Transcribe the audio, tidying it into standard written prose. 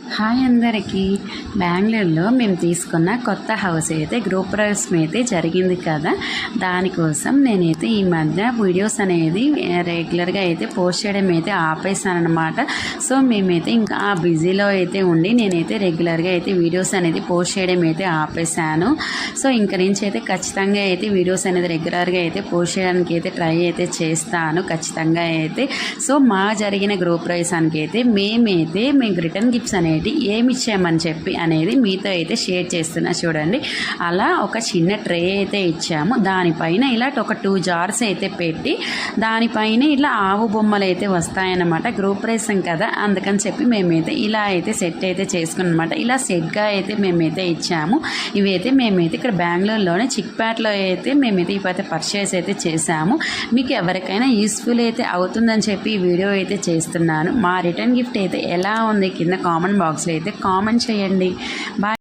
Hi అందరికీ. బెంగళూరులో మేము తీసుకున్న కొత్త హౌస్ అయితే గృహప్రవేశం అయితే జరిగింది కదా, దానికోసం నేనైతే ఈ మధ్య వీడియోస్ అనేది రెగ్యులర్గా అయితే పోస్ట్ చేయడం అయితే ఆపేసానమాట. సో మేమైతే ఇంకా ఆ బిజీలో అయితే ఉండి నేనైతే రెగ్యులర్గా అయితే వీడియోస్ అనేది పోస్ట్ చేయడం అయితే ఆపేసాను. సో ఇంక నుంచి అయితే ఖచ్చితంగా అయితే వీడియోస్ అనేది రెగ్యులర్గా అయితే పోస్ట్ చేయడానికి అయితే ట్రై అయితే చేస్తాను ఖచ్చితంగా అయితే. సో మా జరిగిన గృహప్రవేశానికి అయితే మేము రిటర్న్ గిఫ్ట్స్ అనేవి ఏమి ఇచ్చామని చెప్పి అనేది మీతో అయితే షేర్ చేస్తున్నా చూడండి. అలా ఒక చిన్న ట్రే అయితే ఇచ్చాము. దానిపైన ఇలా ఒక 2 జార్స్ అయితే పెట్టి దానిపైన ఇలా ఆవు బొమ్మలు అయితే వస్తాయన్నమాట. గృహప్రవేశం కదా అందుకని చెప్పి మేమైతే ఇలా అయితే సెట్ అయితే చేసుకున్నమాట. ఇలా సెట్గా అయితే మేమైతే ఇచ్చాము. ఇవైతే మేమైతే ఇక్కడ బెంగళూరులోనే చిక్పేటలో అయితే మేమైతే ఇవైతే పర్చేస్ అయితే చేసాము. మీకు ఎవరికైనా యూస్ఫుల్ అయితే అవుతుందని చెప్పి ఈ వీడియో అయితే చేస్తున్నాను. మా రిటర్న్ గిఫ్ట్ అయితే ఎలా ఉంది కింద కామెంట్ బాక్స్లో అయితే కామెంట్ చేయండి. బాయ్.